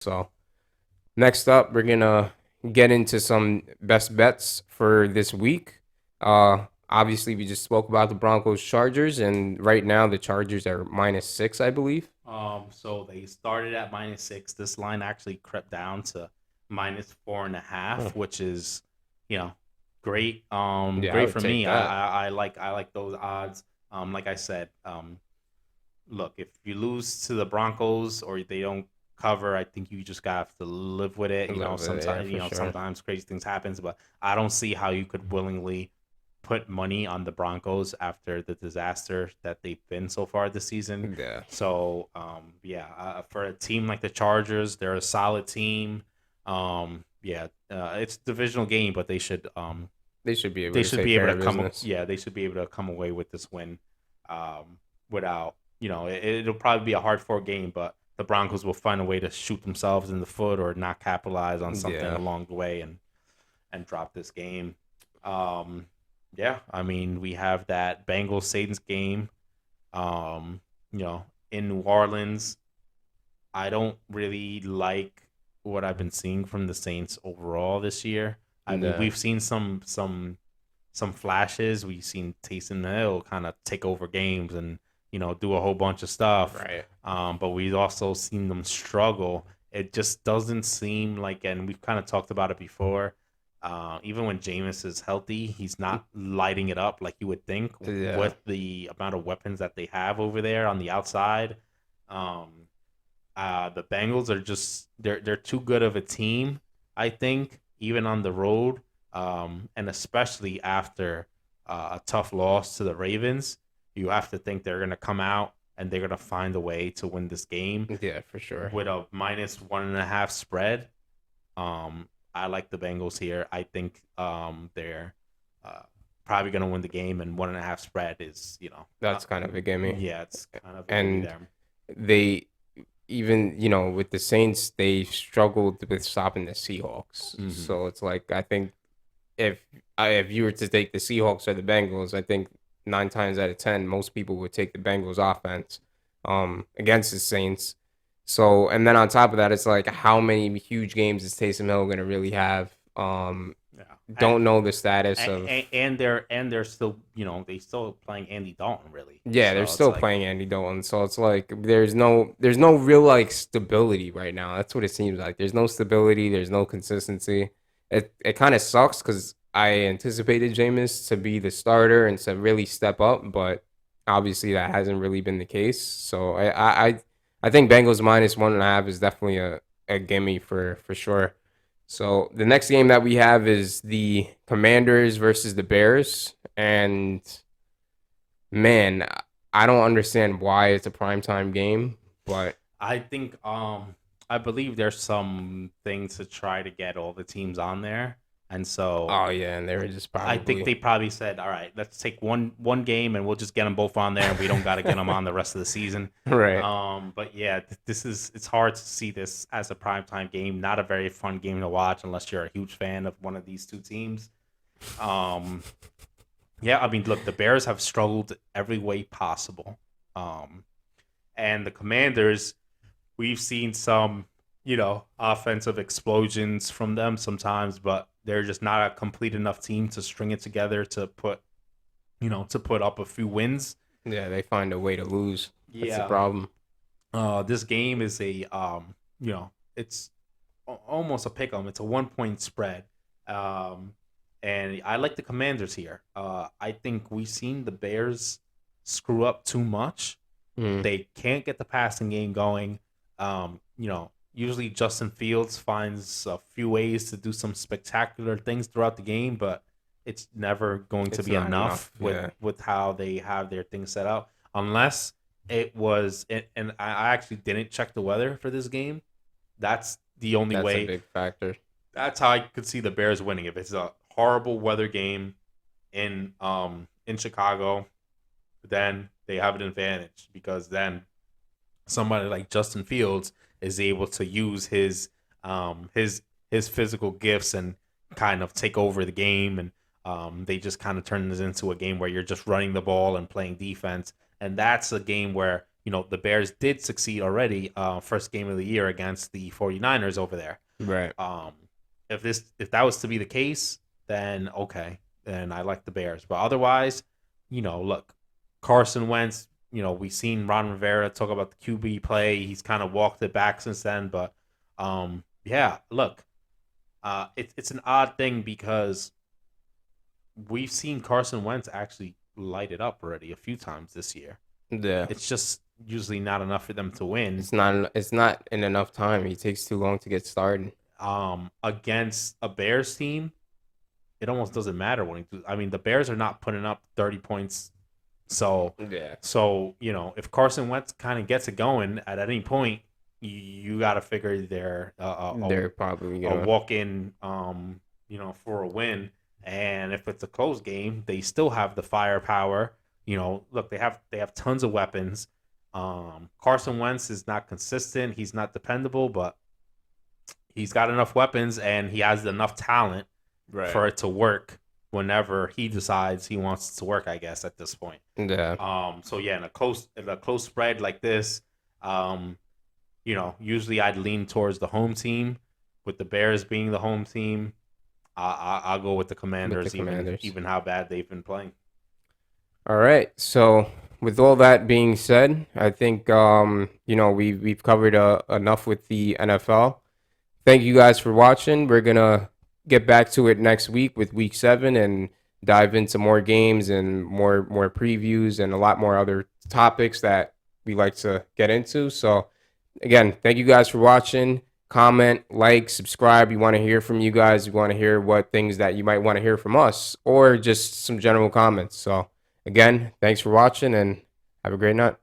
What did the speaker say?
So next up, we're gonna get into some best bets for this week. Obviously, we just spoke about the Broncos Chargers, and right now the Chargers are -6, I believe. So they started at -6. This line actually crept down to -4 and a Hmm. half, which is, you know, great. Yeah, I Great would for take me. that. I like those odds. Like I said, look, if you lose to the Broncos or they don't cover, I think you just gotta have to live with it. A little bit, yeah, for sure. Sometimes crazy things happens, but I don't see how you could willingly put money on the Broncos after the disaster that they've been so far this season. Yeah, So, yeah, for a team like the Chargers, they're a solid team. Yeah, it's a divisional game, but they should be able they to should take be care able to of come. business. Yeah, they should be able to come away with this win, without it'll probably be a hard fought game, but the Broncos will find a way to shoot themselves in the foot or not capitalize on something Yeah, along the way and drop this game. Um, yeah, I mean we have that Bengals Saints game. Um, in New Orleans, I don't really like what I've been seeing from the Saints overall this year. I mean, yeah, we've seen some flashes. We've seen Taysom Hill kind of take over games and do a whole bunch of stuff. right. But we've also seen them struggle. It just doesn't seem like, and we've kind of talked about it before. Even when Jameis is healthy, he's not lighting it up like you would think Yeah, with the amount of weapons that they have over there on the outside. Um, the Bengals are just they're too good of a team, I think, even on the road, and especially after a tough loss to the Ravens. You have to think they're gonna come out and they're gonna find a way to win this game yeah, for sure. with a -1.5 spread. I like the Bengals here. I think they're uh, probably gonna win the game, and 1.5 spread is That's kind of a gimme. yeah, it's kind of a gimme And there. they even with the Saints, they struggled with stopping the Seahawks. Hmm. So it's like I think if if you were to take the Seahawks or the Bengals, I think 9 times out of 10, most people would take the Bengals offense against the Saints. So and then on top of that, it's like how many huge games is Taysom Hill gonna really have? Yeah, Don't know the status of. they're still they still playing Andy Dalton really. Yeah, they're So it's still like playing Andy Dalton, so it's like there's no real like stability right now. That's what it seems like. There's no stability. There's no consistency. It kind of sucks because I anticipated Jameis to be the starter and to really step up, but obviously that hasn't really been the case. So I think Bengals -1.5 is definitely a gimme for sure. So the next game that we have is the Commanders versus the Bears, and man, I don't understand why it's a primetime game, but I think I believe there's some things to try to get all the teams on there, and so oh yeah, and they were just I think probably they probably said, all right, let's take one game and we'll just get them both on there, and we don't got to get them on the rest of the season. right. But yeah, it's hard to see this as a primetime game. Not a very fun game to watch unless you're a huge fan of one of these two teams. Um, Yeah, I mean, look, the Bears have struggled every way possible. Um, and the Commanders, we've seen some, offensive explosions from them sometimes, but they're just not a complete enough team to string it together to put up a few wins. Yeah, they find a way to lose. That's the Yeah. problem. This game is it's almost a pick 'em. It's a 1 point spread. Um, and I like the Commanders here. I think we've seen the Bears screw up too much. Mm, They can't get the passing game going. Usually Justin Fields finds a few ways to do some spectacular things throughout the game, but it's never going to it's be not enough enough. with Yeah, with how they have their things set up, unless it was. And I actually didn't check the weather for this game. That's the only that's a way. big factor. That's how I could see the Bears winning. If it's a horrible weather game in Chicago, then they have an advantage because then somebody like Justin Fields is able to use his physical gifts and kind of take over the game, and they just kind of turn this into a game where you're just running the ball and playing defense, and that's a game where the Bears did succeed already, first game of the year against the 49ers over there. Right. Um, if that was to be the case, then okay, then I like the Bears. But otherwise, look, Carson Wentz. We've seen Ron Rivera talk about the QB play. He's kind of walked it back since then. But yeah, look, it's an odd thing because we've seen Carson Wentz actually light it up already a few times this year. Yeah. It's just usually not enough for them to win. It's not in enough time. He takes too long to get started. Against a Bears team, it almost doesn't matter when he do. I mean, the Bears are not putting up 30 points. So, Yeah. if Carson Wentz kind of gets it going at any point, you got to figure they're They're probably a gonna. walk in, for a win. And if it's a close game, they still have the firepower. Look, they have tons of weapons. Carson Wentz is not consistent. He's not dependable, but he's got enough weapons and he has enough talent Right. for it to work whenever he decides he wants it to work, I guess, at this point. Yeah. So yeah, in a close spread like this, usually I'd lean towards the home team. With the Bears being the home team, I'll go with the Commanders, Commanders. even how bad they've been playing. All right. So with all that being said, I think we've covered enough with the NFL. Thank you guys for watching. We're gonna get back to it next week with Week 7 and dive into more games and more previews and a lot more other topics that we like to get into. So again, thank you guys for watching. Comment, like, subscribe. We want to hear from you guys. We want to hear what things that you might want to hear from us or just some general comments. So again, thanks for watching and have a great night.